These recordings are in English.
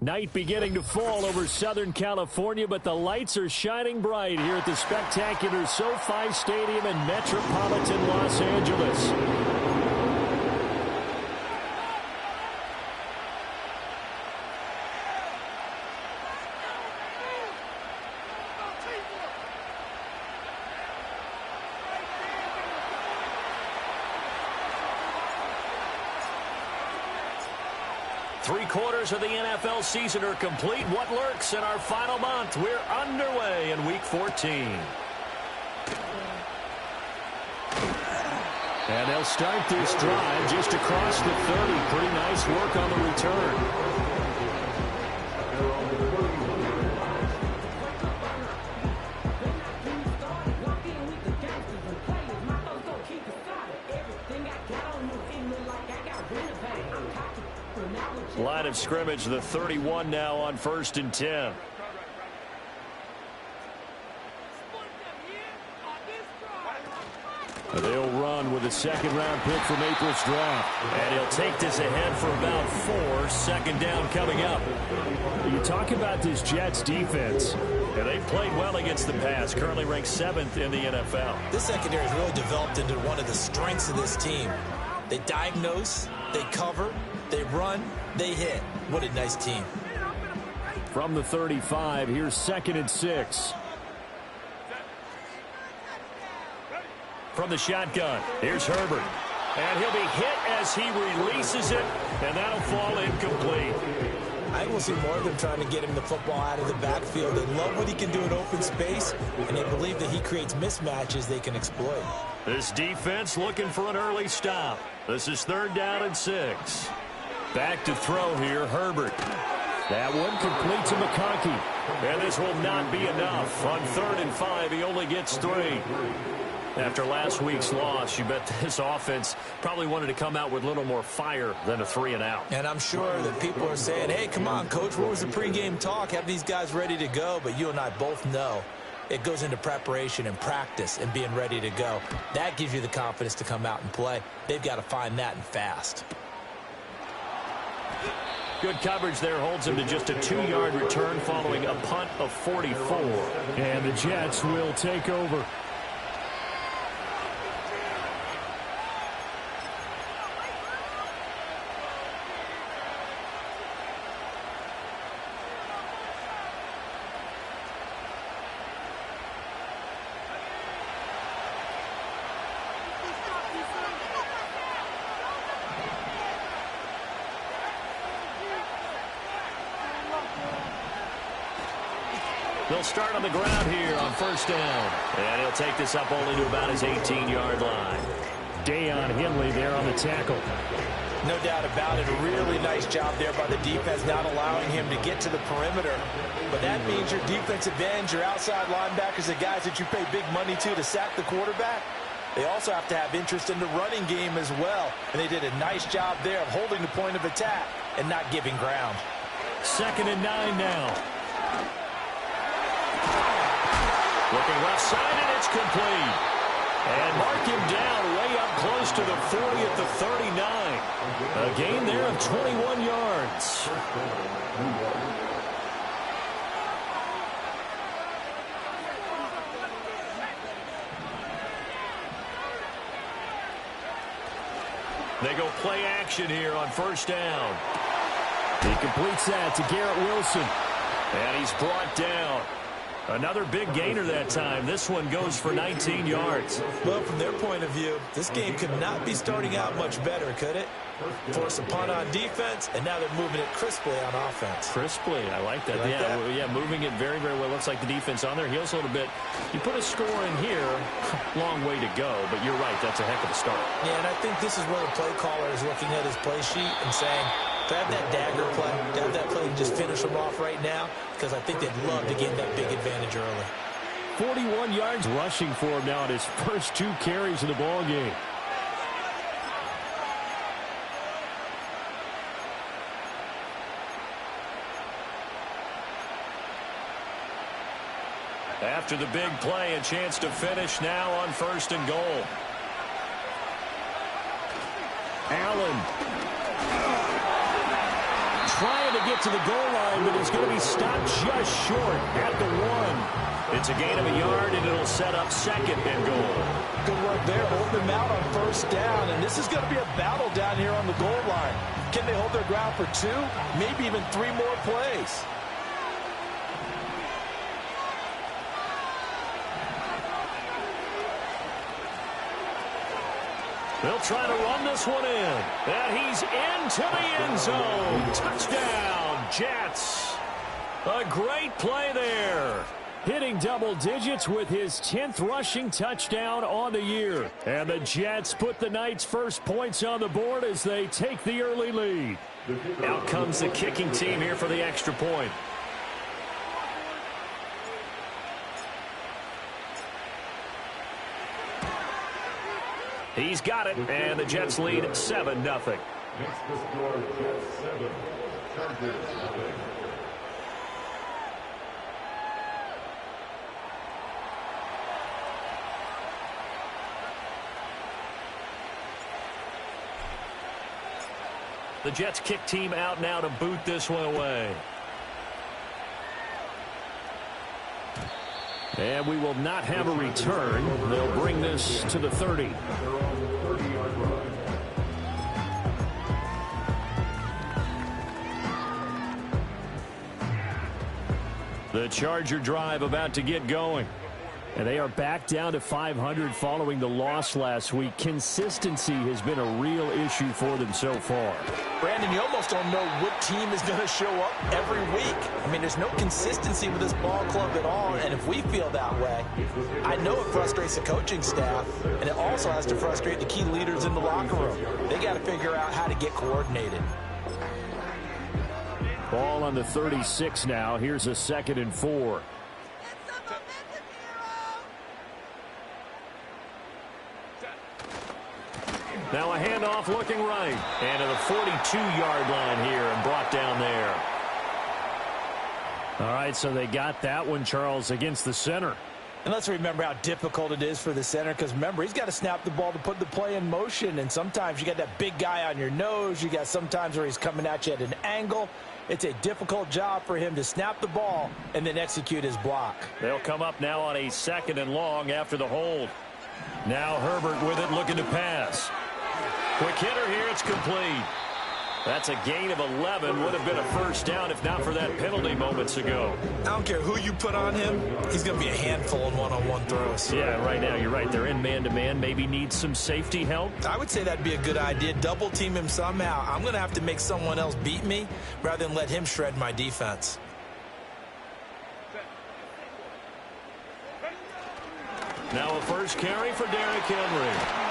Night beginning to fall over Southern California, but the lights are shining bright here at the spectacular SoFi Stadium in metropolitan Los Angeles. Three-quarters of the NFL season are complete. What lurks in our final month? We're underway in Week 14. And they'll start this drive just across the 30. Pretty nice work on the return. Line of scrimmage, the 31 now on 1st and 10. They'll run with a second-round pick from April's draft. And he'll take this ahead for about 4. Second down coming up. You talk about this Jets defense. And they played well against the pass. Currently ranked 7th in the NFL. This secondary has really developed into one of the strengths of this team. They diagnose, they cover, they run, they hit. What a nice team. From the 35, here's 2nd and 6. From the shotgun, here's Herbert. And he'll be hit as he releases it, and that'll fall incomplete. I think we'll see more of them trying to get him the football out of the backfield. They love what he can do in open space, and they believe that he creates mismatches they can exploit. This defense looking for an early stop. This is 3rd down and 6. Back to throw here, Herbert. That one complete to McConkey. And this will not be enough. On 3rd and 5, he only gets 3. After last week's loss, you bet this offense probably wanted to come out with a little more fire than a 3 and out. And I'm sure that people are saying, hey, come on, Coach, where was the pregame talk? Have these guys ready to go? But you and I both know it goes into preparation and practice and being ready to go. That gives you the confidence to come out and play. They've got to find that and fast. Good coverage there holds him to just a 2-yard return following a punt of 44. And the Jets will take over. They'll start on the ground here on 1st down. And he'll take this up only to about his 18-yard line. Deion Henley there on the tackle. No doubt about it. A really nice job there by the defense, not allowing him to get to the perimeter. But that means your defensive ends, your outside linebackers, the guys that you pay big money to sack the quarterback, they also have to have interest in the running game as well. And they did a nice job there of holding the point of attack and not giving ground. 2nd and 9 now. Looking left side, and it's complete. And mark him down way up close to the 40 at the 39. A gain there of 21 yards. They go play action here on 1st down. He completes that to Garrett Wilson. And he's brought down. Another big gainer that time. This one goes for 19 yards. Well, from their point of view, this game could not be starting out much better, could it? Force a punt on defense, and now they're moving it crisply on offense. Crisply, I like that. Like that? Yeah, moving it very, very well. Looks like the defense on their heels a little bit. You put a score in here, long way to go, but you're right, that's a heck of a start. Yeah, and I think this is where the play caller is looking at his play sheet and saying, to have that dagger play, to have that play and just finish them off right now, because I think they'd love to gain that big advantage early. 41 yards rushing for him now in his first 2 carries of the ball game. After the big play, a chance to finish now on 1st and goal. Allen trying to get get to the goal line, but he's going to be stopped just short at the 1. It's a gain of a yard, and it'll set up second and goal. Good work there, holding them out on first down, and this is going to be a battle down here on the goal line. Can they hold their ground for 2, maybe even 3 more plays? They'll try to run this one in. And he's into the end zone. Touchdown, Jets. A great play there. Hitting double digits with his 10th rushing touchdown on the year. And the Jets put the Knights' first points on the board as they take the early lead. Out comes the kicking team here for the extra point. He's got it, and the Jets lead 7-0. Next to score, Jets 7, Chargers 7. The Jets kick team out now to boot this one away. And we will not have a return. They'll bring this to the 30. The Charger drive about to get going. And they are back down to 500 following the loss last week. Consistency has been a real issue for them so far. Brandon, you almost don't know what team is going to show up every week. I mean, there's no consistency with this ball club at all, and if we feel that way, I know it frustrates the coaching staff, and it also has to frustrate the key leaders in the locker room. They got to figure out how to get coordinated. Ball on the 36 now. Here's a 2nd and 4. Now a handoff looking right. And to the 42-yard line here and brought down there. All right, so they got that one, Charles, against the center. And let's remember how difficult it is for the center, because remember, he's got to snap the ball to put the play in motion, and sometimes you got that big guy on your nose. You got sometimes where he's coming at you at an angle. It's a difficult job for him to snap the ball and then execute his block. They'll come up now on a 2nd and long after the hold. Now Herbert with it, looking to pass. Quick hitter here, it's complete. That's a gain of 11. Would have been a first down if not for that penalty moments ago. I don't care who you put on him. He's going to be a handful in one-on-one throws. Yeah, right now, you're right. They're in man-to-man. Maybe need some safety help. I would say that'd be a good idea. Double team him somehow. I'm going to have to make someone else beat me rather than let him shred my defense. Now a first carry for Derrick Henry.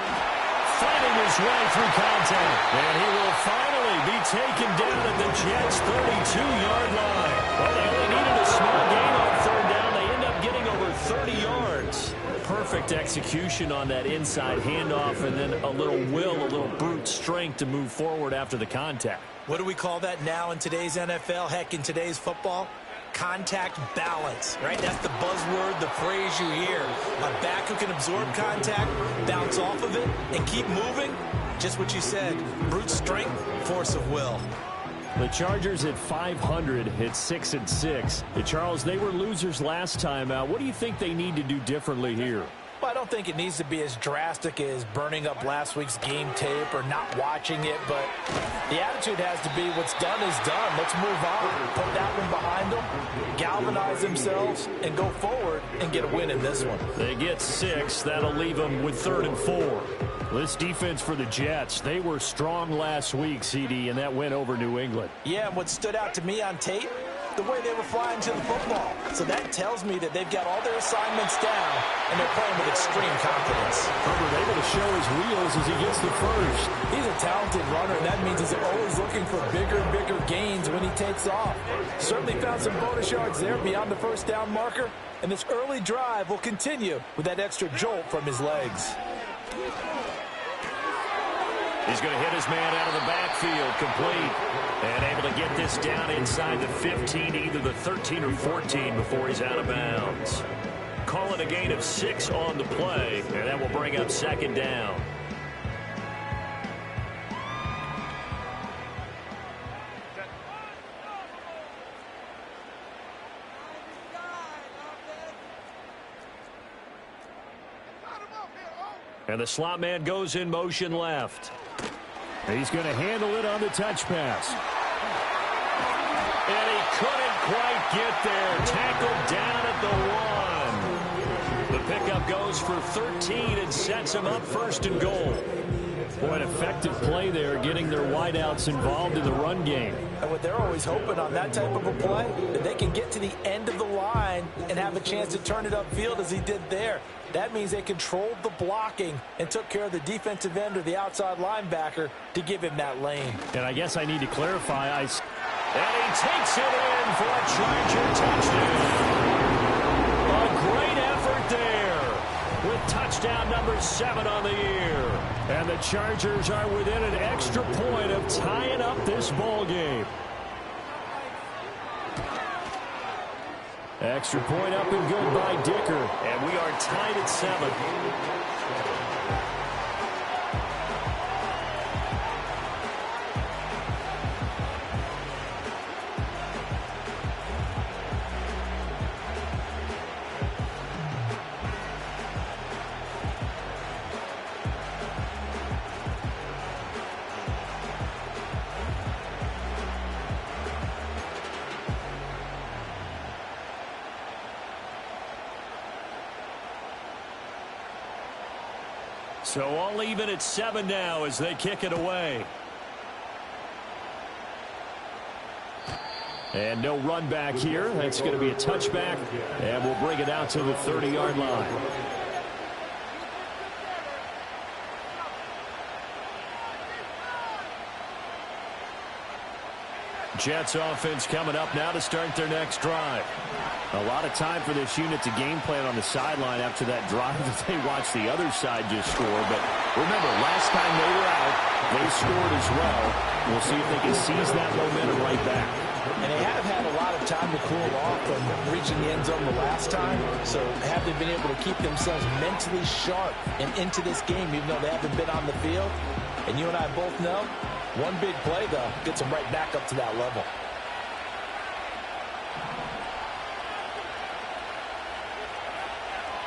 Fighting his way through contact. And he will finally be taken down at the Jets' 32-yard line. Well, they only needed a small gain on 3rd down. They end up getting over 30 yards. Perfect execution on that inside handoff, and then a little brute strength to move forward after the contact. What do we call that now in today's NFL? Heck, in today's football? Contact balance, right? That's the buzzword, the phrase you hear. A back who can absorb contact, bounce off of it, and keep moving. Just what you said, brute strength, force of will. The Chargers at 500 at 6-6. Charles, they were losers last time out. What do you think they need to do differently here? Well, I don't think it needs to be as drastic as burning up last week's game tape or not watching it, but the attitude has to be what's done is done. Let's move on. Put that one behind them, galvanize themselves, and go forward and get a win in this one. They get 6. That'll leave them with 3rd and 4. This defense for the Jets, they were strong last week, CD, and that went over New England. Yeah, and what stood out to me on tape, the way they were flying to the football. So that tells me that they've got all their assignments down, and they're playing with extreme confidence. Herbert able to show his wheels as he gets the first. He's a talented runner, and that means he's always looking for bigger and bigger gains when he takes off. Certainly found some bonus yards there beyond the first down marker, and this early drive will continue with that extra jolt from his legs. He's going to hit his man out of the backfield, complete. And able to get this down inside the 15, either the 13 or 14 before he's out of bounds. Call it a gain of 6 on the play, and that will bring up 2nd down. And the slot man goes in motion left. He's going to handle it on the touch pass. And he couldn't quite get there. Tackled down at the 1. The pickup goes for 13 and sets him up first and goal. Boy, an effective play there, getting their wideouts involved in the run game. And what they're always hoping on that type of a play, that they can get to the end of the line and have a chance to turn it upfield as he did there. That means they controlled the blocking and took care of the defensive end or the outside linebacker to give him that lane. And I guess I need to clarify. And he takes it in for a Charger touchdown. A great effort there with touchdown number 7 on the year. And the Chargers are within an extra point of tying up this ball game. Extra point up and good by Dicker. And we are tied at 7. So all even at 7 now as they kick it away. And no run back here. That's going to be a touchback. And we'll bring it out to the 30-yard line. Jets offense coming up now to start their next drive. A lot of time for this unit to game plan on the sideline after that drive that they watched the other side just score. But remember, last time they were out, they scored as well. We'll see if they can seize that momentum right back. And they have had a lot of time to cool off from reaching the end zone the last time. So have they been able to keep themselves mentally sharp and into this game, even though they haven't been on the field? And you and I both know, one big play, though, gets them right back up to that level.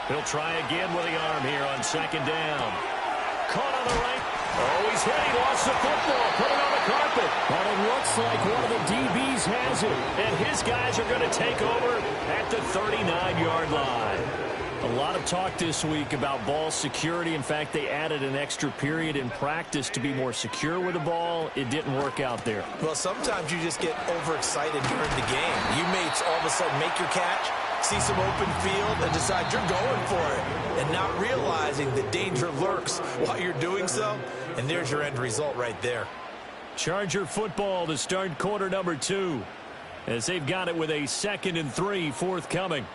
He'll try again with the arm here on second down. Caught on the right. Oh, he's hit. He lost the football. Put it on the carpet. But it looks like one of the DBs has it. And his guys are going to take over at the 39-yard line. A lot of talk this week about ball security. In fact, they added an extra period in practice to be more secure with the ball. It didn't work out there. Well, sometimes you just get overexcited during the game. You may all of a sudden make your catch, see some open field, and decide you're going for it, and not realizing the danger lurks while you're doing so. And there's your end result right there. Charger football to start quarter number 2, as they've got it with a 2nd and 3 forthcoming.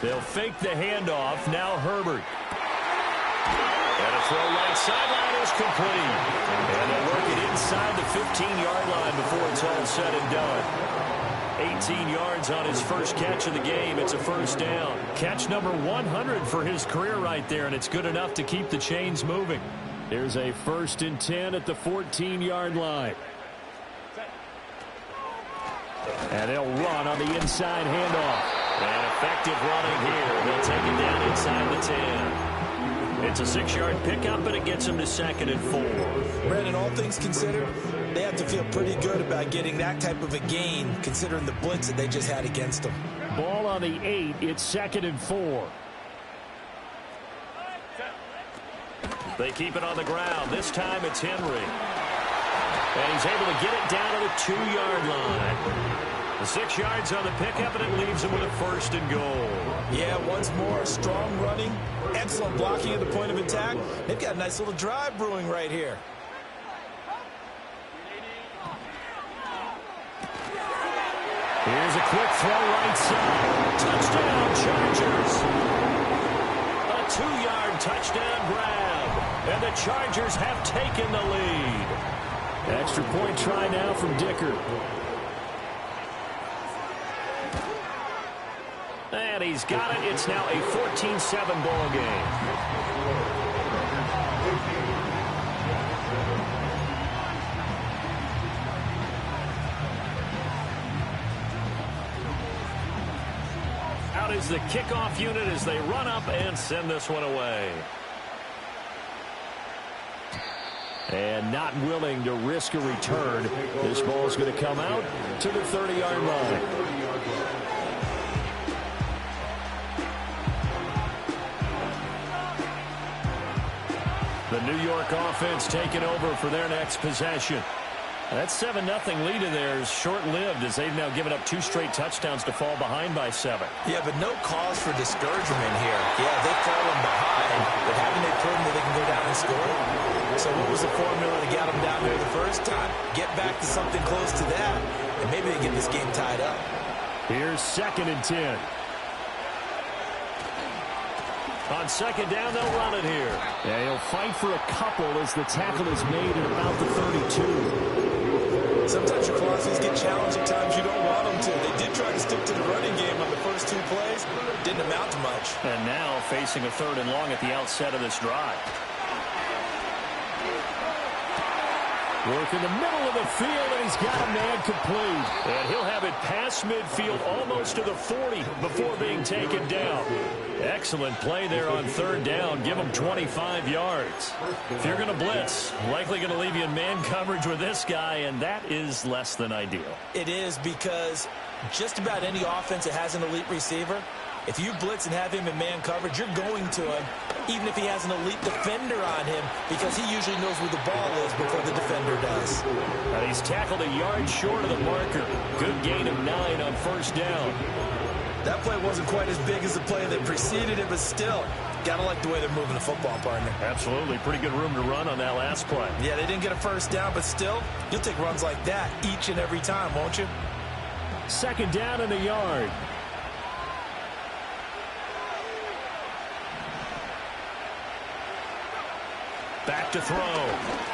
They'll fake the handoff. Now Herbert. And a throw right sideline is complete. And they'll work it inside the 15-yard line before it's all said and done. 18 yards on his first catch of the game. It's a first down. Catch number 100 for his career right there, and it's good enough to keep the chains moving. There's a 1st and 10 at the 14-yard line. And they'll run on the inside handoff. And effective running here. They'll take it down inside the 10. It's a 6-yard pickup, but it gets them to 2nd and 4. Brandon, all things considered, they have to feel pretty good about getting that type of a gain, considering the blitz that they just had against them. Ball on the 8. It's 2nd and 4. They keep it on the ground. This time it's Henry. And he's able to get it down to the 2-yard line. The 6 yards on the pickup, and it leaves him with a 1st and goal. Yeah, once more, strong running, excellent blocking at the point of attack. They've got a nice little drive brewing right here. Here's a quick throw right side. Touchdown, Chargers. A 2-yard touchdown grab. And the Chargers have taken the lead. Extra point try now from Dicker. And he's got it. It's now a 14-7 ball game. out as the kickoff unit as they run up and send this one away. And not willing to risk a return. This ball is going to come out to the 30-yard line. The New York offense taking over for their next possession. That 7-0 lead of theirs short-lived as they've now given up 2 straight touchdowns to fall behind by 7. Yeah, but no cause for discouragement here. Yeah, they've fallen behind, but haven't they proven that they can go down and score? So what was the formula that got them down there the first time? Get back to something close to that, and maybe they get this game tied up. Here's 2nd and 10. On 2nd down, they'll run it here. Yeah, he'll fight for a couple as the tackle is made at about the 32. Sometimes your clauses get challenged at times you don't want them to. They did try to stick to the running game on the first 2 plays. Didn't amount to much. And now facing a 3rd and long at the outset of this drive. Work in the middle of the field, and he's got a man complete. And he'll have it past midfield almost to the 40 before being taken down. Excellent play there on 3rd down. Give him 25 yards. If you're going to blitz, likely going to leave you in man coverage with this guy, and that is less than ideal. It is, because just about any offense that has an elite receiver, if you blitz and have him in man coverage, you're going to him, even if he has an elite defender on him, because he usually knows where the ball is before the defender does. And he's tackled a yard short of the marker. Good gain of 9 on 1st down. That play wasn't quite as big as the play that preceded it, but still, gotta like the way they're moving the football, partner. Absolutely. Pretty good room to run on that last play. Yeah, they didn't get a 1st down, but still, you'll take runs like that each and every time, won't you? 2nd down and a yard. Back to throw.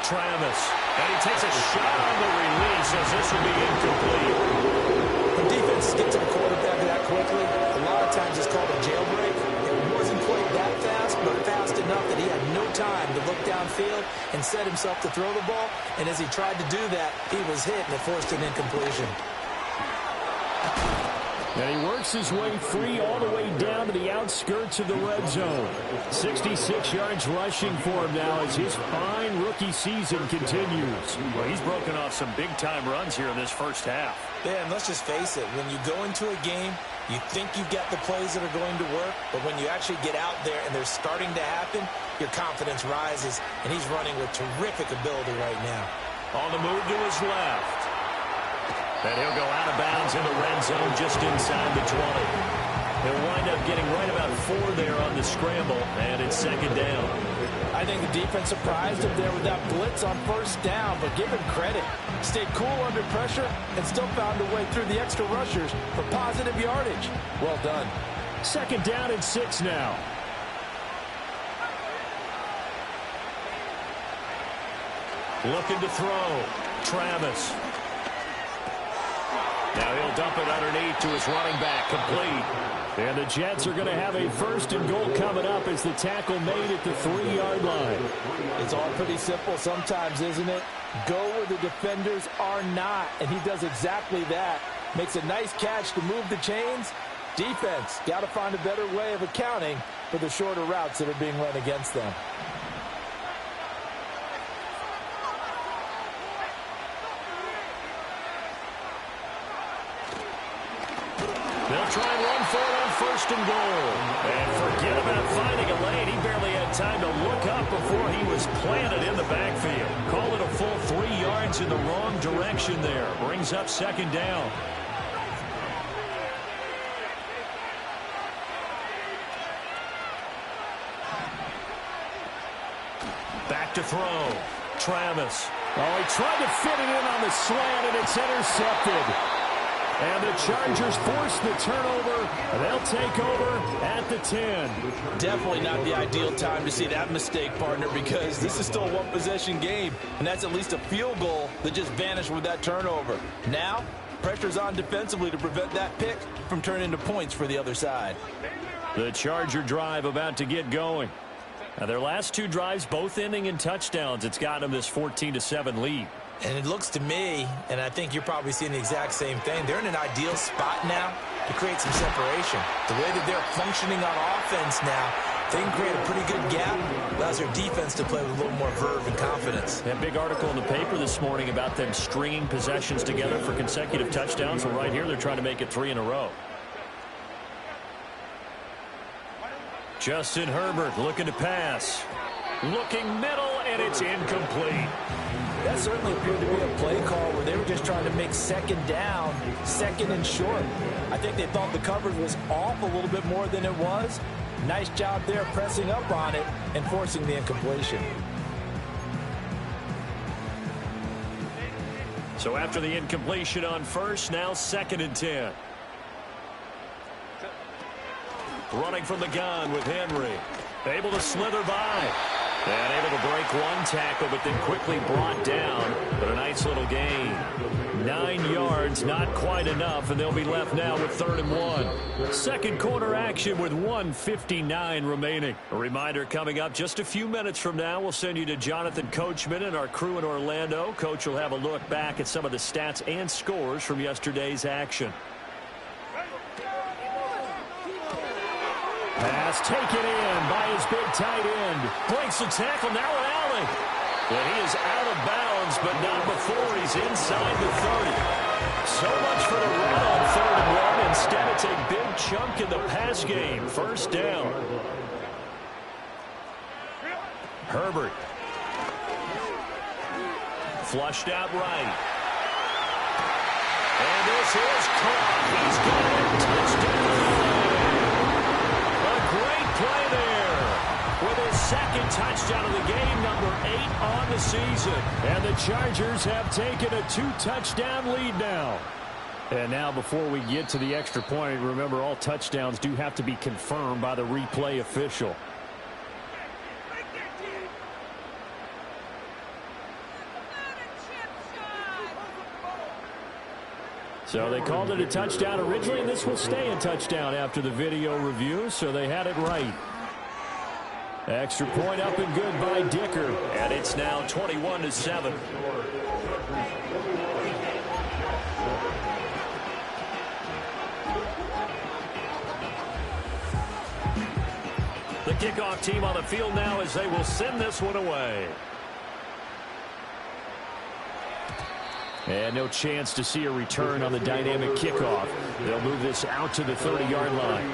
Travis. And he takes a shot on the release as this will be incomplete. When defenses get to the quarterback that quickly, a lot of times it's called a jailbreak. It wasn't quite that fast, but fast enough that he had no time to look downfield and set himself to throw the ball. And as he tried to do that, he was hit and it forced an incompletion. And he works his way free all the way down to the outskirts of the red zone. 66 yards rushing for him now as his fine rookie season continues. Well, he's broken off some big-time runs here in this first half. Yeah, and let's just face it. When you go into a game, you think you've got the plays that are going to work, but when you actually get out there and they're starting to happen, your confidence rises, and he's running with terrific ability right now. On the move to his left. And he'll go out of bounds in the red zone just inside the 20. He'll wind up getting right about 4 there on the scramble, and it's 2nd down. I think the defense surprised him there with that blitz on 1st down, but give him credit. Stayed cool under pressure and still found a way through the extra rushers for positive yardage. Well done. 2nd down and 6 now. Looking to throw. Travis. Now he'll dump it underneath to his running back, complete. And the Jets are going to have a 1st and goal coming up as the tackle made at the 3-yard line. It's all pretty simple sometimes, isn't it? Go where the defenders are not, and he does exactly that. Makes a nice catch to move the chains. Defense, got to find a better way of accounting for the shorter routes that are being run against them. They'll try and run for it on 1st and goal. And forget about finding a lane. He barely had time to look up before he was planted in the backfield. Call it a full 3 yards in the wrong direction there. Brings up 2nd down. Back to throw. Travis. Oh, he tried to fit it in on the slant, and it's intercepted. And the Chargers force the turnover. They'll take over at the 10. Definitely not the ideal time to see that mistake, partner, because this is still a one-possession game, and that's at least a field goal that just vanished with that turnover. Now, pressure's on defensively to prevent that pick from turning into points for the other side. The Charger drive about to get going. Now, their last 2 drives both ending in touchdowns. It's got them this 14-7 lead. And it looks to me, and I think you're probably seeing the exact same thing, they're in an ideal spot now to create some separation. The way that they're functioning on offense now, they can create a pretty good gap, allows their defense to play with a little more verve and confidence. That big article in the paper this morning about them stringing possessions together for consecutive touchdowns. Well, right here, they're trying to make it 3 in a row. Justin Herbert looking to pass. Looking middle, and it's incomplete. That certainly appeared to be a play call where they were just trying to make second down, second and short. I think they thought the coverage was off a little bit more than it was. Nice job there pressing up on it and forcing the incompletion. So after the incompletion on first, now 2nd and 10. Running from the gun with Henry. Able to slither by. And able to break one tackle, but then quickly brought down. But a nice little gain. 9 yards, not quite enough, and they'll be left now with 3rd and 1. Second quarter action with 1:59 remaining. A reminder coming up just a few minutes from now. We'll send you to Jonathan Coachman and our crew in Orlando. Coach will have a look back at some of the stats and scores from yesterday's action. Pass taken in by his big tight end. Breaks the tackle, now an alley. And he is out of bounds, but not before he's inside the 30. So much for the run on 3rd and 1. Instead, it's a big chunk in the pass game. 1st down. Herbert. Flushed out right. And this is caught. He's got it. Touchdown. Great play there with his 2nd touchdown of the game, number 8 on the season. And the Chargers have taken a 2-touchdown lead now. And now before we get to the extra point, remember all touchdowns do have to be confirmed by the replay official. So they called it a touchdown originally, and this will stay a touchdown after the video review, so they had it right. Extra point up and good by Dicker, and it's now 21-7. The kickoff team on the field now as they will send this one away. And no chance to see a return on the dynamic kickoff. They'll move this out to the 30-yard line.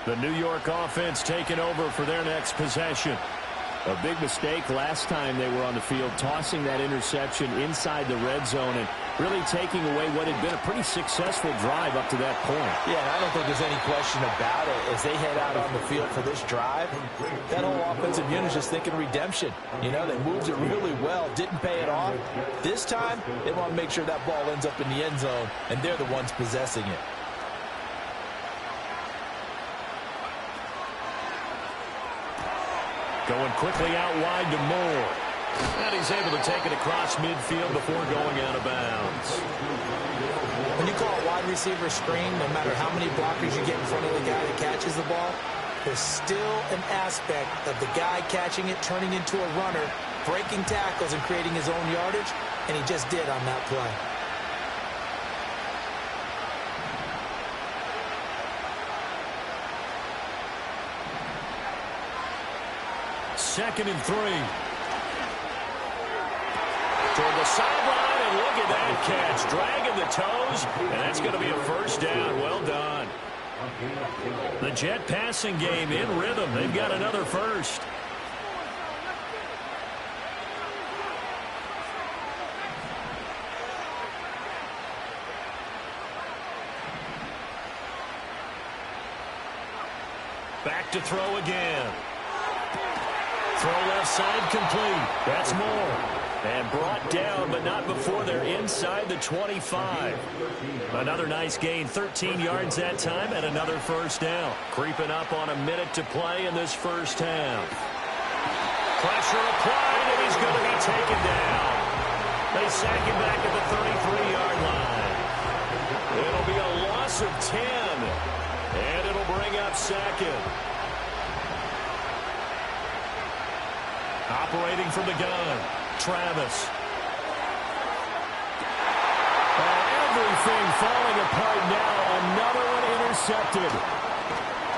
The New York offense taking over for their next possession. A big mistake last time they were on the field, tossing that interception inside the red zone and really taking away what had been a pretty successful drive up to that point. Yeah, and I don't think there's any question about it. As they head out on the field for this drive, that whole offensive unit is just thinking redemption. You know, they moved it really well, didn't pay it off. This time, they want to make sure that ball ends up in the end zone, and they're the ones possessing it. Going quickly out wide to Moore. And he's able to take it across midfield before going out of bounds. When you call a wide receiver screen, no matter how many blockers you get in front of the guy that catches the ball, there's still an aspect of the guy catching it, turning into a runner, breaking tackles and creating his own yardage, and he just did on that play. Second and 3. Toward the sideline, and look at that catch. Dragging the toes, and that's going to be a 1st down. Well done. The Jet passing game in rhythm. They've got another 1st. Back to throw again. Throw left side complete. That's Moore. And brought down, but not before they're inside the 25. Another nice gain, 13 yards that time, and another 1st down. Creeping up on a minute to play in this 1st half. Pressure applied, and he's going to be taken down. They sack him back at the 33-yard line. It'll be a loss of 10, and it'll bring up 2nd. initiating from the gun. Travis. Everything falling apart now. Another one intercepted.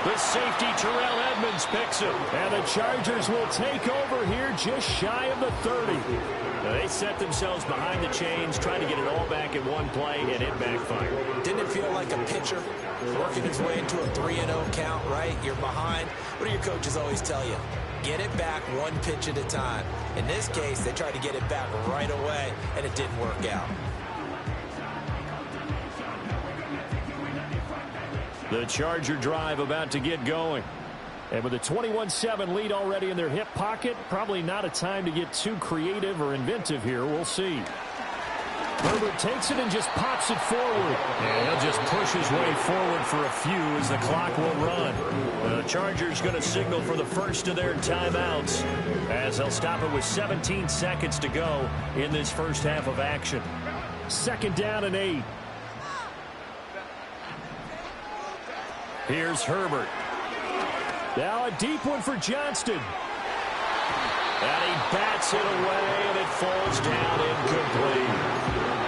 The safety, Terrell Edmonds, picks him. And the Chargers will take over here just shy of the 30. Now they set themselves behind the chains, trying to get it all back in one play, and it backfired. Didn't it feel like a pitcher working his way into a 3-0 count, right? You're behind. What do your coaches always tell you? Get it back one pitch at a time. In this case, they tried to get it back right away, and it didn't work out. The Charger drive about to get going. And with a 21-7 lead already in their hip pocket, probably not a time to get too creative or inventive here. We'll see. Herbert takes it and just pops it forward. And he'll just push his way forward for a few as the clock will run. The Chargers going to signal for the first of their timeouts as they'll stop it with 17 seconds to go in this first half of action. 2nd down and 8. Here's Herbert. Now a deep one for Johnston. And he bats it away, and it falls down incomplete.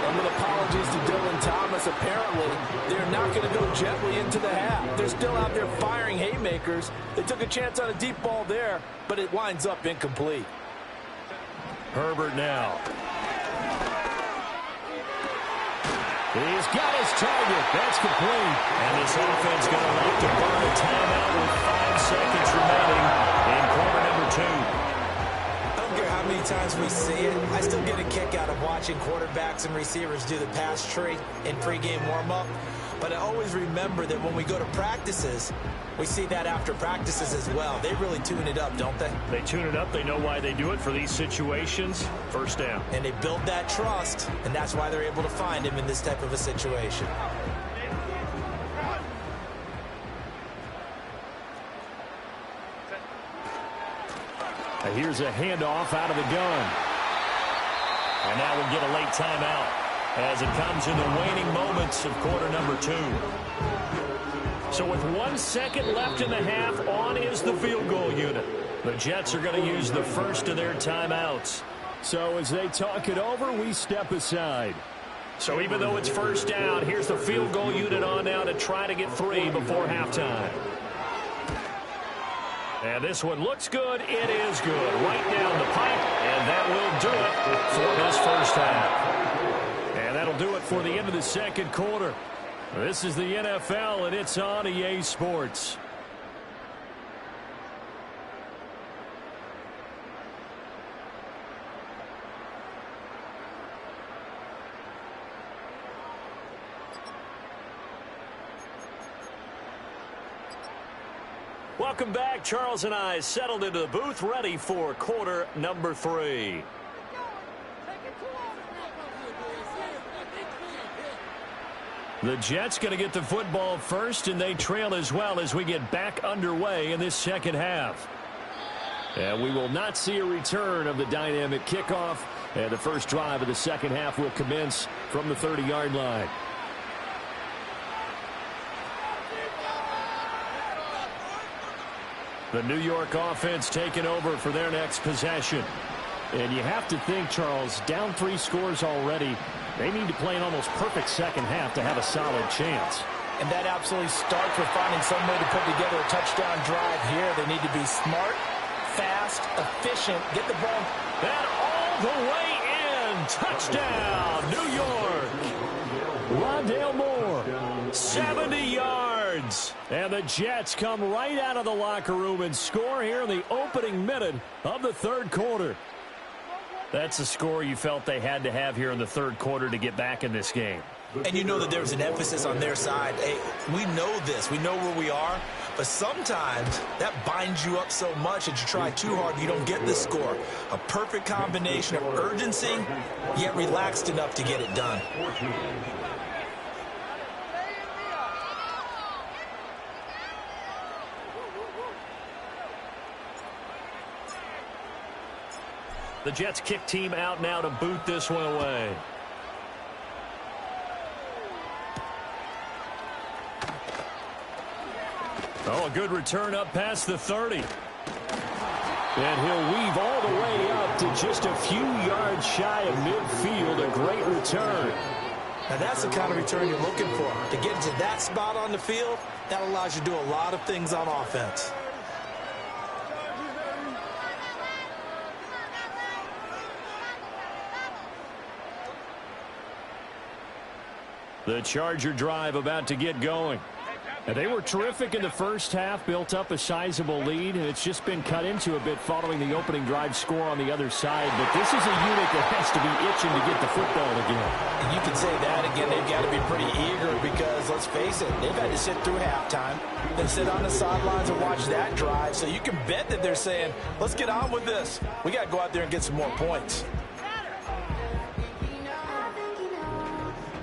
And with apologies to Dylan Thomas, apparently they're not going to go gently into the half. They're still out there firing haymakers. They took a chance on a deep ball there, but it winds up incomplete. Herbert now. He's got his target. That's complete. And this offense going to like to burn a timeout with 5 seconds remaining in quarter number 2. I don't care how many times we see it. I still get a kick out of watching quarterbacks and receivers do the pass tree in pregame warm-up. But I always remember that when we go to practices, we see that after practices as well. They really tune it up, don't they? They tune it up. They know why they do it for these situations. First down. And they build that trust, and that's why they're able to find him in this type of a situation. Here's a handoff out of the gun. And now we'll get a late timeout as it comes in the waning moments of quarter number 2. So with 1 second left in the half, on is the field goal unit. The Jets are going to use the first of their timeouts. So as they talk it over, we step aside. So even though it's first down, here's the field goal unit on now to try to get 3 before halftime. And this one looks good. It is good. Right down the pipe, and that will do it for this first half. And that'll do it for the end of the second quarter. This is the NFL, and it's on EA Sports. Welcome back. Charles and I settled into the booth, ready for quarter number 3. The Jets going to get the football first, and they trail as well as we get back underway in this second half. And we will not see a return of the dynamic kickoff, and the first drive of the second half will commence from the 30-yard line. The New York offense taking over for their next possession. And you have to think, Charles, down 3 scores already. They need to play an almost perfect second half to have a solid chance. And that absolutely starts with finding some way to put together a touchdown drive here. They need to be smart, fast, efficient, get the ball. And all the way in. Touchdown, New York. Rondale Moore, 70 yards. And the Jets come right out of the locker room and score here in the opening minute of the third quarter. That's a score you felt they had to have here in the third quarter to get back in this game. And you know that there's an emphasis on their side. Hey, we know this. We know where we are. But sometimes that binds you up so much that you try too hard, you don't get the score. A perfect combination of urgency, yet relaxed enough to get it done. The Jets kick team out now to boot this one away. Oh, a good return up past the 30. And he'll weave all the way up back to just a few yards shy of midfield. A great return. Now that's the kind of return you're looking for. To get into that spot on the field, that allows you to do a lot of things on offense. The Charger drive about to get going. And they were terrific in the first half, built up a sizable lead, and it's just been cut into a bit following the opening drive score on the other side. But this is a unit that has to be itching to get the football again. And you can say that again. They've got to be pretty eager because, let's face it, they've had to sit through halftime, then sit on the sidelines and watch that drive. So you can bet that they're saying, let's get on with this. We got to go out there and get some more points.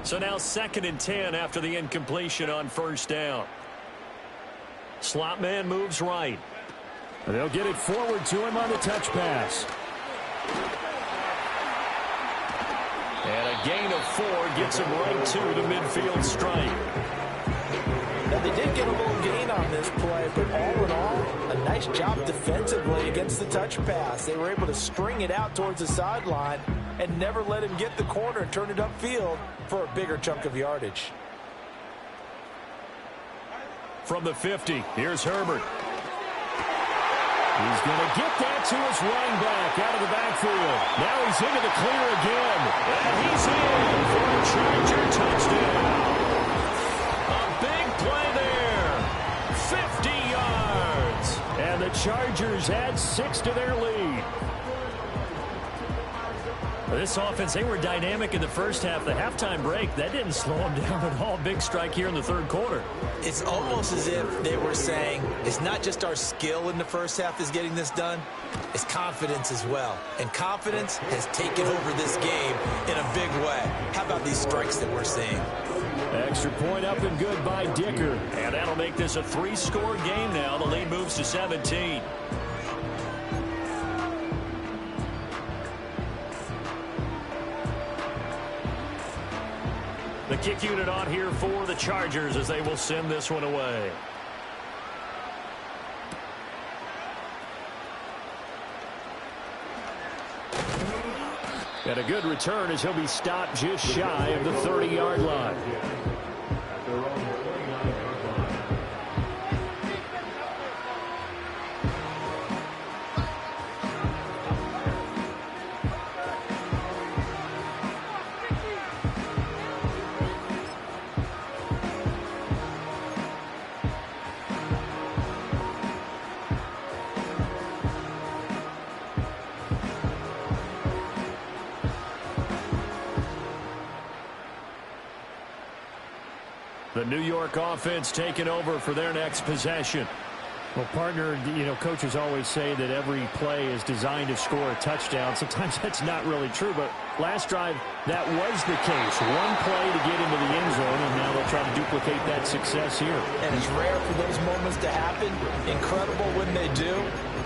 So now 2nd and 10 after the incompletion on first down. Slot man moves right. And they'll get it forward to him on the touch pass. And a gain of 4 gets him right to the midfield stripe. Now, they did get a little gain on this play, but all in all, a nice job defensively against the touch pass. They were able to string it out towards the sideline and never let him get the corner and turn it upfield for a bigger chunk of yardage. From the 50, here's Herbert. He's going to get that to his running back out of the backfield. Now he's into the clear again. And he's in for a Charger touchdown. A big play there. 50 yards. And the Chargers add 6 to their lead. This offense, they were dynamic in the first half. The halftime break, that didn't slow them down at all. Big strike here in the third quarter. It's almost as if they were saying, it's not just our skill in the first half that's getting this done, it's confidence as well. And confidence has taken over this game in a big way. How about these strikes that we're seeing? Extra point up and good by Dicker. And that'll make this a 3-score game now. The lead moves to 17. The kick unit on here for the Chargers as they will send this one away. And a good return as he'll be stopped just shy of the 30-yard line. The New York offense taking over for their next possession. Well, partner, coaches always say that every play is designed to score a touchdown. Sometimes that's not really true, but last drive, that was the case. One play to get into the end zone, and now they'll try to duplicate that success here. And it's rare for those moments to happen. Incredible when they do.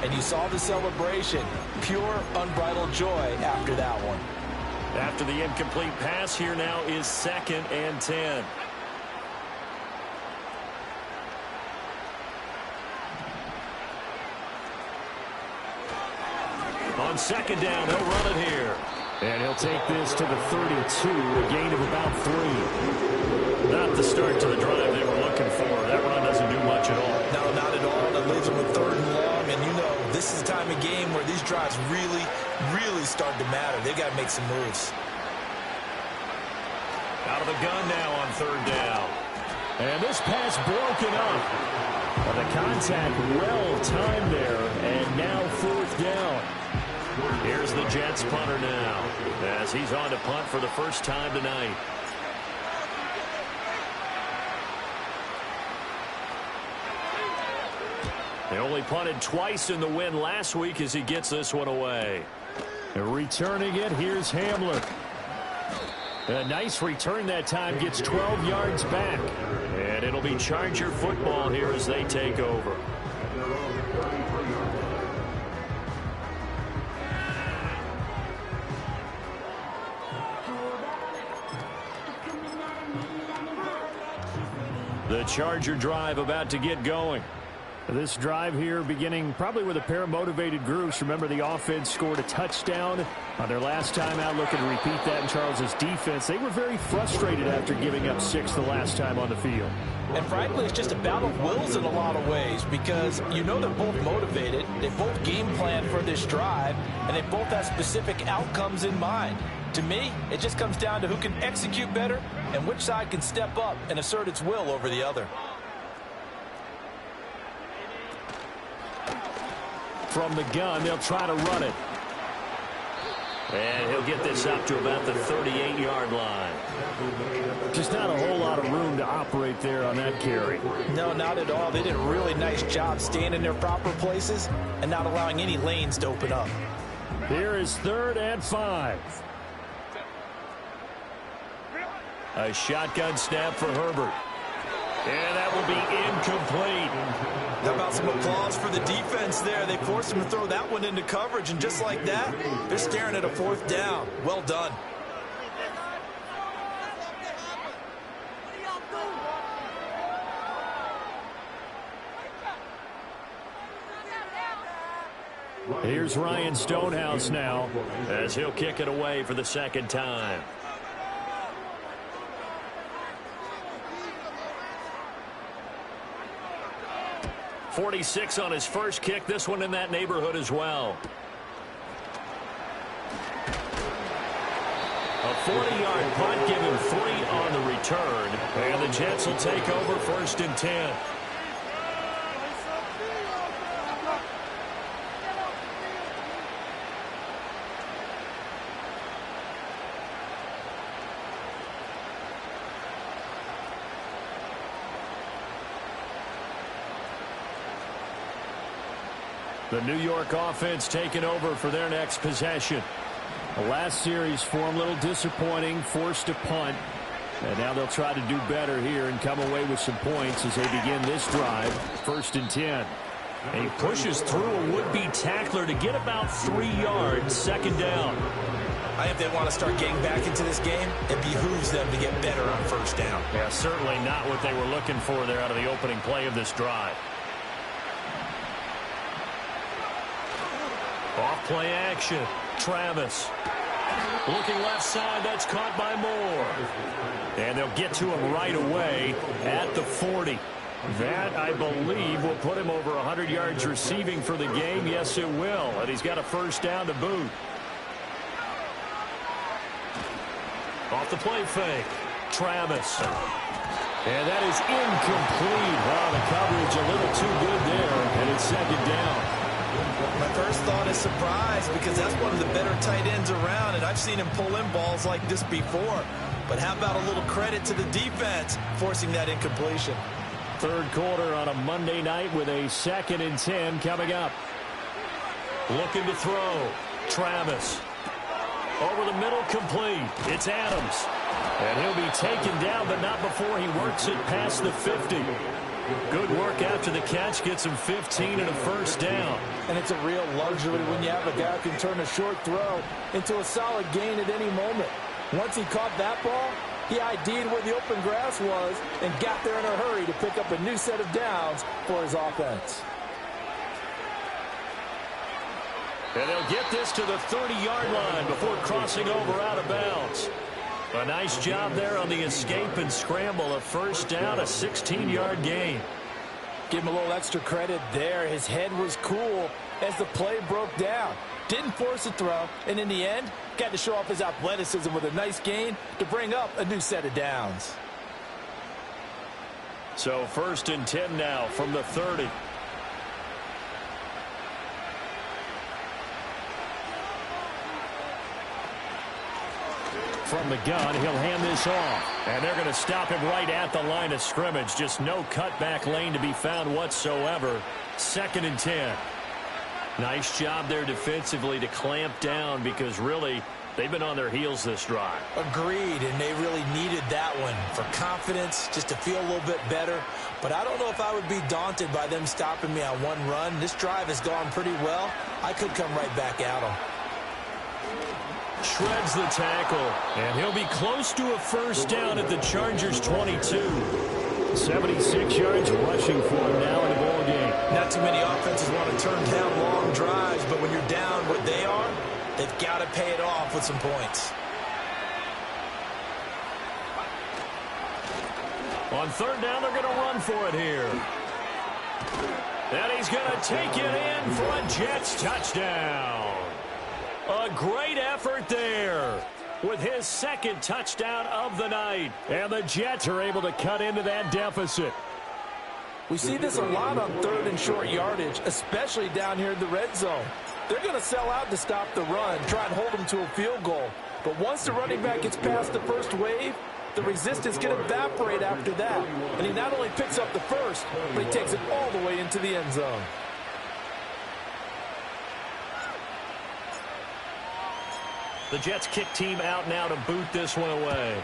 And you saw the celebration. Pure, unbridled joy after that one. After the incomplete pass, here now is 2nd and 10. On 2nd down, he'll run it here. And he'll take this to the 32, a gain of about 3. Not the start to the drive they were looking for. That run doesn't do much at all. No, not at all. That leaves them with 3rd and long. And this is the time of game where these drives really, really start to matter. They've got to make some moves. Out of the gun now on 3rd down. And this pass broken up. Well, the contact well timed there. And now 4th down. Here's the Jets punter now as he's on to punt for the first time tonight. They only punted twice in the win last week as he gets this one away. And returning it, here's Hamler. A nice return that time, gets 12 yards back. And it'll be Charger football here as they take over. The Charger drive about to get going. This drive here beginning probably with a pair of motivated groups. Remember, the offense scored a touchdown on their last time out. Looking to repeat that in Charles's defense. They were very frustrated after giving up 6 the last time on the field. And frankly, it's just a battle of wills in a lot of ways because you know they're both motivated. They both game plan for this drive, and they both have specific outcomes in mind. To me, it just comes down to who can execute better and which side can step up and assert its will over the other. From the gun, they'll try to run it. And he'll get this up to about the 38-yard line. Just not a whole lot of room to operate there on that carry. No, not at all. They did a really nice job staying in their proper places and not allowing any lanes to open up. Here is 3rd and 5. A shotgun snap for Herbert. And that will be incomplete. How about some applause for the defense there? They forced him to throw that one into coverage, and just like that, they're staring at a 4th down. Well done. Here's Ryan Stonehouse now as he'll kick it away for the 2nd time. .46 on his first kick. This one in that neighborhood as well. A 40-yard punt, give him 3 on the return. And the Jets will take over 1st and 10. The New York offense taking over for their next possession. The last series for them, a little disappointing, forced a punt. And now they'll try to do better here and come away with some points as they begin this drive. 1st and 10. And he pushes through a would-be tackler to get about 3 yards. 2nd down. I think they want to start getting back into this game. It behooves them to get better on 1st down. Yeah, certainly not what they were looking for there out of the opening play of this drive. Off play action. Travis. Looking left side. That's caught by Moore. And they'll get to him right away at the 40. That, I believe, will put him over 100 yards receiving for the game. Yes, it will. And he's got a 1st down to boot. Off the play fake. Travis. And that is incomplete. Oh, the coverage a little too good there. And it's 2nd down. My first thought is surprise because that's one of the better tight ends around, and I've seen him pull in balls like this before. But how about a little credit to the defense forcing that incompletion? 3rd quarter on a Monday night with a 2nd and 10 coming up. Looking to throw. Travis. Over the middle, complete. It's Adams. And he'll be taken down, but not before he works it past the 50. Good work after the catch. Gets him 15 and a 1st down. And it's a real luxury when you have a guy who can turn a short throw into a solid gain at any moment. Once he caught that ball, he ID'd where the open grass was and got there in a hurry to pick up a new set of downs for his offense. And they'll get this to the 30-yard line before crossing over out of bounds. A nice job there on the escape and scramble. A 1st down, a 16-yard gain. Give him a little extra credit there. His head was cool as the play broke down. Didn't force a throw, and in the end, got to show off his athleticism with a nice gain to bring up a new set of downs. So 1st and 10 now from the 30. From the gun, he'll hand this off. And they're going to stop him right at the line of scrimmage. Just no cutback lane to be found whatsoever. 2nd and 10. Nice job there defensively to clamp down because really they've been on their heels this drive. Agreed, and they really needed that one for confidence, just to feel a little bit better. But I don't know if I would be daunted by them stopping me on one run. This drive has gone pretty well. I could come right back at them. Shreds the tackle, and he'll be close to a 1st down at the Chargers' 22. 76 yards rushing for him now in the ball ball game. Not too many offenses want to turn down long drives, but when you're down what they are, they've got to pay it off with some points. On third down, they're going to run for it here. And he's going to take it in for a Jets touchdown. A great effort there with his second touchdown of the night. And the Jets are able to cut into that deficit. We see this a lot on third and short yardage, especially down here in the red zone. They're going to sell out to stop the run, try and hold them to a field goal. But once the running back gets past the first wave, the resistance can evaporate after that. And he not only picks up the first, but he takes it all the way into the end zone. The Jets kick team out now to boot this one away.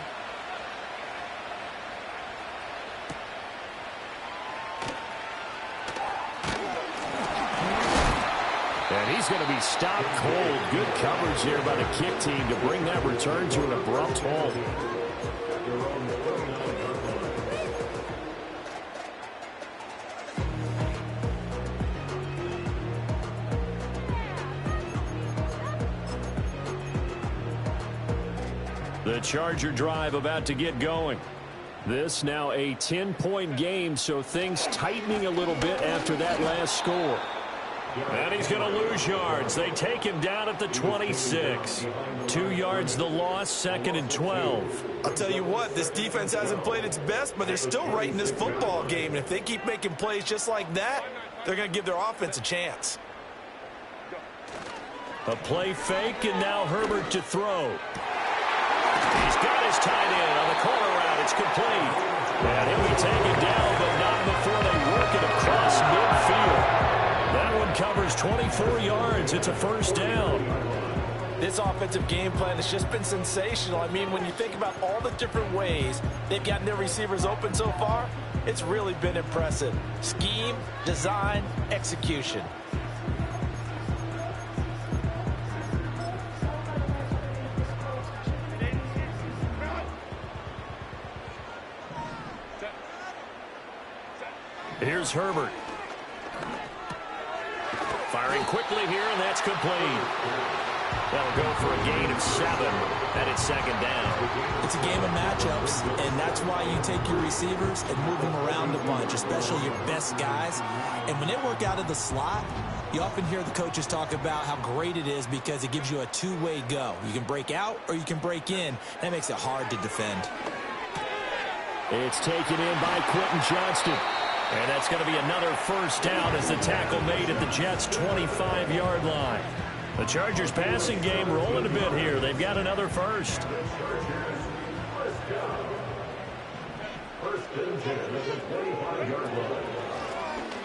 And he's going to be stopped cold. Good coverage here by the kick team to bring that return to an abrupt halt. The Charger drive about to get going. This now a 10-point game, so things tightening a little bit after that last score. And he's going to lose yards. They take him down at the 26. 2 yards the loss, 2nd and 12. I'll tell you what, this defense hasn't played its best, but they're still right in this football game. And if they keep making plays just like that, they're going to give their offense a chance. A play fake, and now Herbert to throw. He's got his tight end on the corner route. It's complete. And he'll be taken down, but not before they work it across midfield. That one covers 24 yards. It's a first down. This offensive game plan has just been sensational. I mean, when you think about all the different ways they've gotten their receivers open so far, it's really been impressive. Scheme, design, execution. Here's Herbert. Firing quickly here, and that's complete. That'll go for a gain of 7, and it's 2nd down. It's a game of matchups, and that's why you take your receivers and move them around a bunch, especially your best guys. And when they work out of the slot, you often hear the coaches talk about how great it is because it gives you a two-way go. You can break out or you can break in. That makes it hard to defend. It's taken in by Quentin Johnston. And that's going to be another first down as the tackle made at the Jets' 25-yard line. The Chargers passing game rolling a bit here. They've got another first.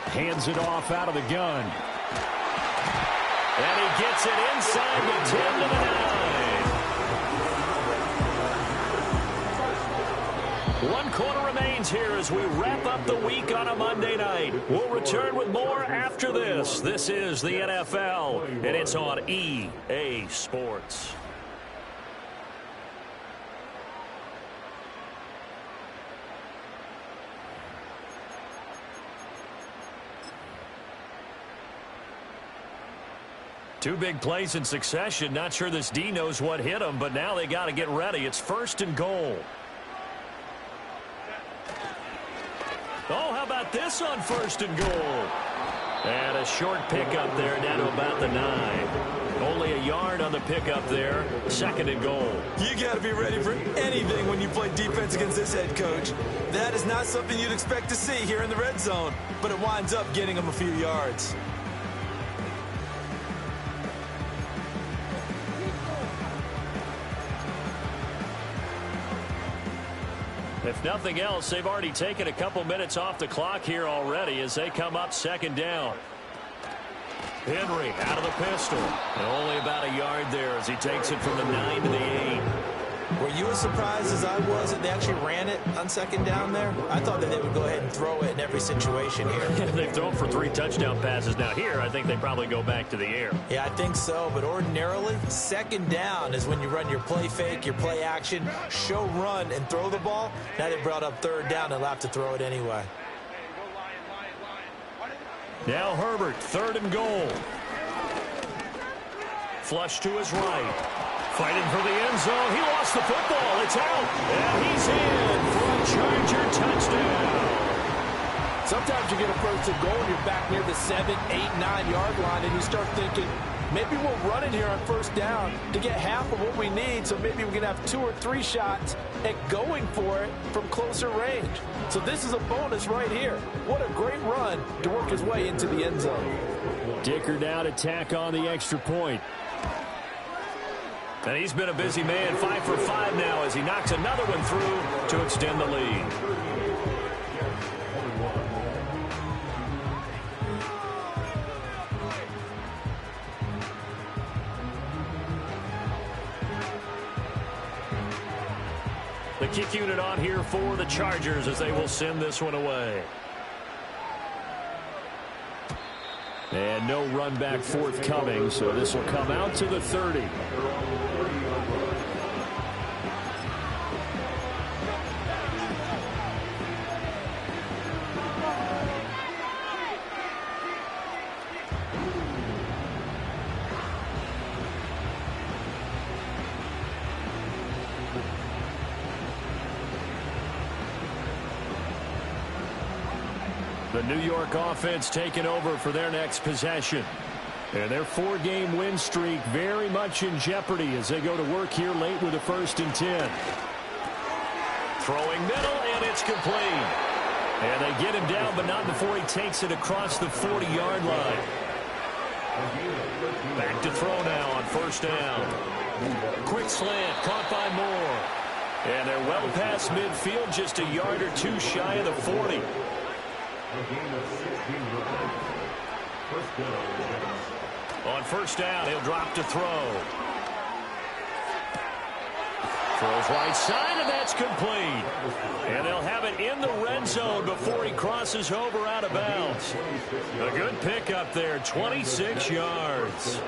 Hands it off out of the gun. And he gets it inside the 10 to the 9. 1 quarter remains here as we wrap up the week on a Monday night. We'll return with more after this. This is the NFL, and it's on EA Sports. Two big plays in succession. Not sure this D knows what hit him, but now they got to get ready. It's 1st and goal. Oh, how about this on 1st and goal? And a short pickup there down to about the 9. Only a yard on the pickup there. 2nd and goal. You got to be ready for anything when you play defense against this head coach. That is not something you'd expect to see here in the red zone, but it winds up getting them a few yards. If nothing else, they've already taken a couple minutes off the clock here already as they come up 2nd down. Henry out of the pistol. And only about a yard there as he takes it from the 9 to the 8. Were you as surprised as I was that they actually ran it on 2nd down there? I thought that they would go ahead and throw it in every situation here. They've thrown for 3 touchdown passes. Now here, I think they probably go back to the air. Yeah, I think so. But ordinarily, 2nd down is when you run your play fake, your play action, show run, and throw the ball. Now they brought up 3rd down and they'll have to throw it anyway. Now Herbert, 3rd and goal. Flush to his right. Fighting for the end zone. He lost the football. It's out. And he's in for a Charger touchdown. Sometimes you get a 1st and goal and you're back near the 7, 8, 9-yard line, and you start thinking, maybe we'll run it here on 1st down to get half of what we need, so maybe we can have 2 or 3 shots at going for it from closer range. So this is a bonus right here. What a great run to work his way into the end zone. Dicker now to tack on the extra point. And he's been a busy man, 5 for 5 now as he knocks another one through to extend the lead. The kick unit on here for the Chargers as they will send this one away. And no run back forthcoming, so this will come out to the 30. The New York offense taking over for their next possession. And their 4-game win streak very much in jeopardy as they go to work here late with a 1st and 10. Throwing middle, and it's complete. And they get him down, but not before he takes it across the 40-yard line. Back to throw now on 1st down. Quick slant, caught by Moore. And they're well past midfield, just a yard or 2 shy of the 40. On 1st down, he'll drop to throw. Throws right side, and that's complete. And they'll have it in the red zone before he crosses over out of bounds. A good pickup there, 26 yards.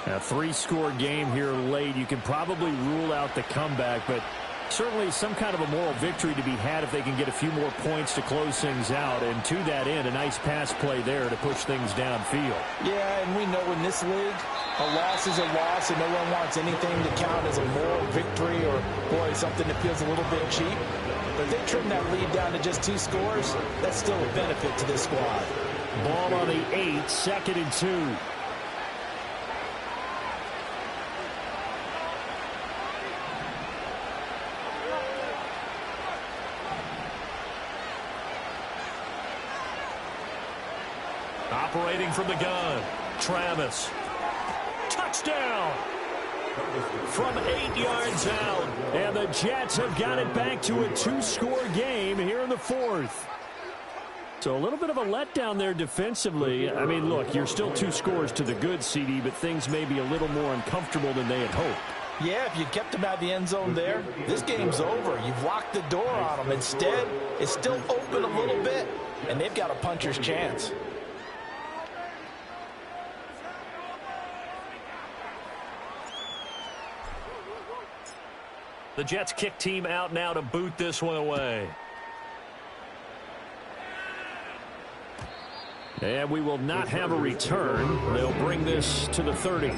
A 3-score game here late. You can probably rule out the comeback, but certainly some kind of a moral victory to be had if they can get a few more points to close things out. And to that end, a nice pass play there to push things downfield. Yeah, and we know in this league, a loss is a loss, and no one wants anything to count as a moral victory or, boy, something that feels a little bit cheap. But if they trim that lead down to just 2 scores, that's still a benefit to this squad. Ball on the 8, 2nd and 2. Operating from the gun, Travis. Touchdown! From 8 yards out. And the Jets have got it back to a 2-score game here in the 4th. So a little bit of a letdown there defensively. I mean, look, you're still 2 scores to the good, CD, but things may be a little more uncomfortable than they had hoped. Yeah, if you kept them out of the end zone there, this game's over. You've locked the door on them. Instead, it's still open a little bit, and they've got a puncher's chance. The Jets kick team out now to boot this one away. And we will not have a return. They'll bring this to the 30.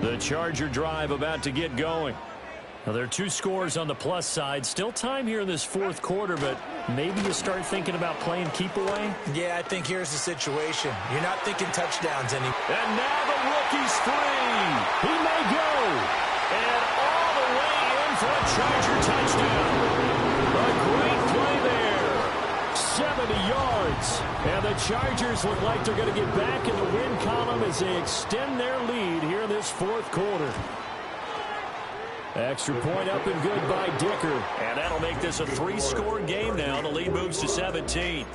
The Charger drive about to get going. Now, there are 2 scores on the plus side. Still time here in this 4th quarter, but maybe you start thinking about playing keep away? Yeah, I think here's the situation. You're not thinking touchdowns anymore. And now the rookie's free. He may go. And all the way in for a Charger touchdown. A great play there. 70 yards. And the Chargers look like they're going to get back in the win column as they extend their lead here in this 4th quarter. Extra point up and good by Dicker. And that'll make this a 3-score game now. The lead moves to 17.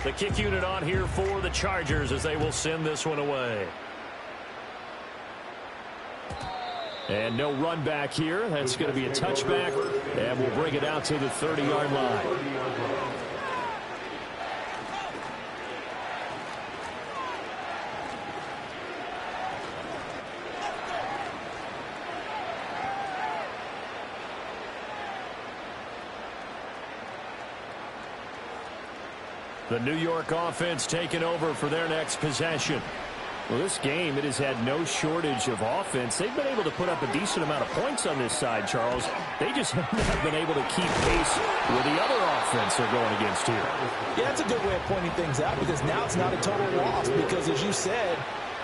The kick unit on here for the Chargers as they will send this one away. And no run back here. That's going to be a touchback, and we'll bring it out to the 30-yard line. The New York offense taking over for their next possession. Well, this game, it has had no shortage of offense. They've been able to put up a decent amount of points on this side, Charles. They just haven't been able to keep pace with the other offense they're going against here. Yeah, that's a good way of pointing things out because now it's not a total loss because, as you said,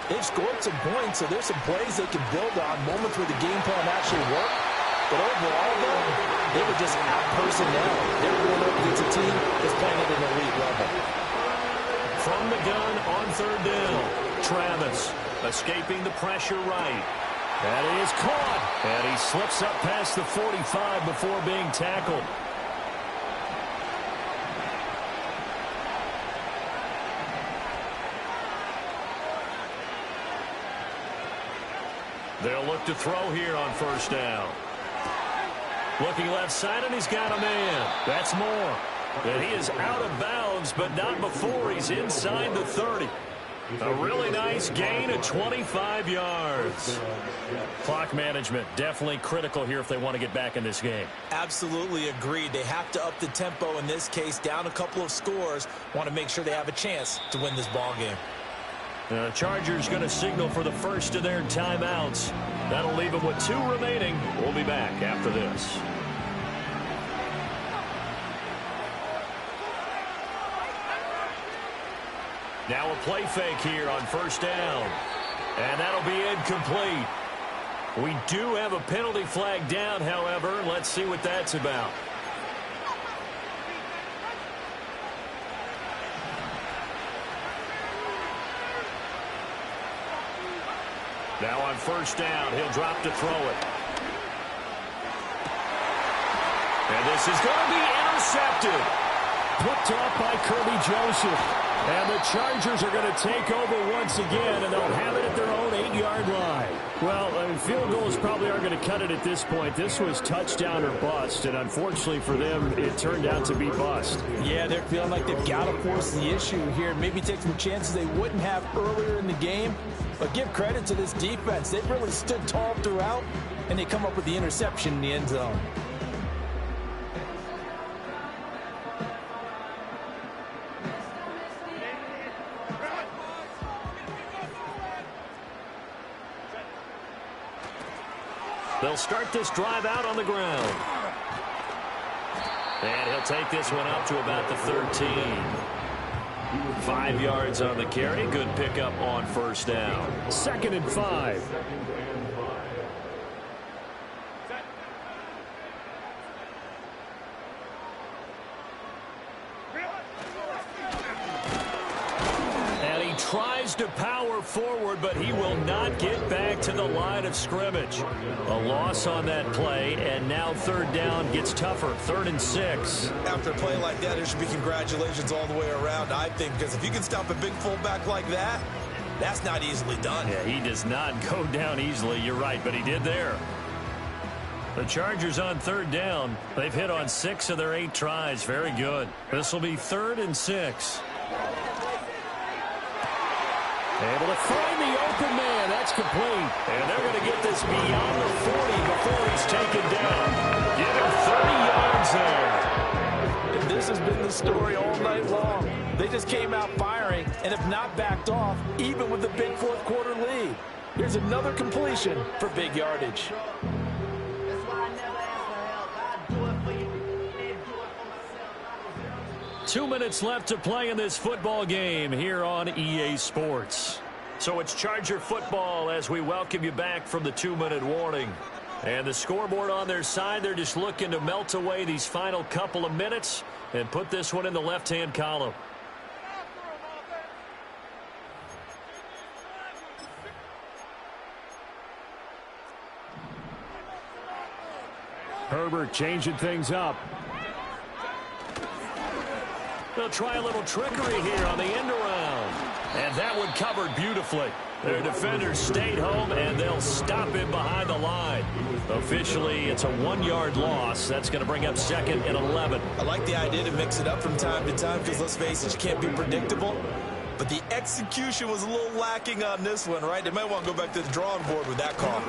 they've scored some points, so there's some plays they can build on, moments where the game plan actually worked. But overall, though, they were just out personnel. They were going up against a team that's playing at an elite level. From the gun on third down, Travis escaping the pressure right. That is caught. And he slips up past the 45 before being tackled. They'll look to throw here on first down. Looking left side, and he's got a man. That's Moore. And he is out of bounds, but not before he's inside the 30. A really nice gain of 25 yards. Clock management definitely critical here if they want to get back in this game. Absolutely agreed. They have to up the tempo in this case, down a couple of scores. Want to make sure they have a chance to win this ball game. The Chargers going to signal for the first of their timeouts. That'll leave them with 2 remaining. We'll be back after this. Now a play fake here on first down. And that'll be incomplete. We do have a penalty flag down, however. Let's see what that's about. Now on first down, he'll drop to throw it. And this is going to be intercepted. Picked off by Kirby Joseph. And the Chargers are going to take over once again, and they'll have it at their own 8-yard line. Well, field goals probably aren't going to cut it at this point. This was touchdown or bust, and unfortunately for them, it turned out to be bust. Yeah, they're feeling like they've got to force the issue here. Maybe take some chances they wouldn't have earlier in the game. But give credit to this defense. They've really stood tall throughout, and they come up with the interception in the end zone. They'll start this drive out on the ground. And he'll take this one up to about the 13. 5 yards on the carry. Good pickup on first down. 2nd and 5. Tries to power forward, but he will not get back to the line of scrimmage. A loss on that play, and now third down gets tougher. 3rd and 6. After a play like that, there should be congratulations all the way around, I think, because if you can stop a big fullback like that, that's not easily done. Yeah, he does not go down easily. You're right, but he did there. The Chargers on third down. They've hit on 6 of their 8 tries. Very good. This will be 3rd and 6. Able to find the open man. That's complete. And they're going to get this beyond the 40 before he's taken down. Give him 30 yards there. And this has been the story all night long. They just came out firing and have not backed off, even with the big fourth-quarter lead. Here's another completion for big yardage. 2 minutes left to play in this football game here on EA Sports. So it's Charger football as we welcome you back from the 2-minute warning. And the scoreboard on their side, they're just looking to melt away these final couple of minutes and put this one in the left-hand column. Herbert changing things up. They'll try a little trickery here on the end around. And that one covered beautifully. Their defenders stayed home, and they'll stop him behind the line. Officially, it's a 1-yard loss. That's going to bring up 2nd and 11. I like the idea to mix it up from time to time because, let's face it, you can't be predictable. But the execution was a little lacking on this one, right? They might want to go back to the drawing board with that call.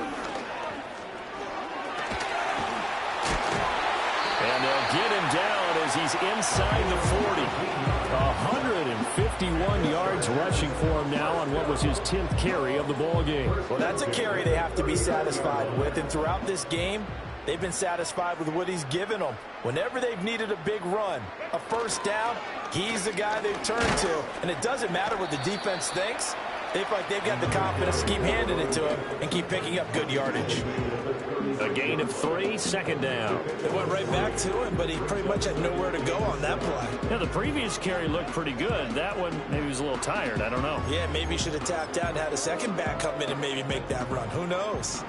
And they'll get him down as he's inside the 40. 151 yards rushing for him now on what was his 10th carry of the ball game. Well, that's a carry they have to be satisfied with. And throughout this game, they've been satisfied with what he's given them. Whenever they've needed a big run, a first down, he's the guy they've turned to. And it doesn't matter what the defense thinks. They feel like they've got the confidence to keep handing it to him and keep picking up good yardage. A gain of 3, 2nd down. They went right back to him, but he pretty much had nowhere to go on that play. Yeah, the previous carry looked pretty good. That one, maybe he was a little tired. I don't know. Yeah, maybe he should have tapped out and had a second back come in and maybe make that run. Who knows?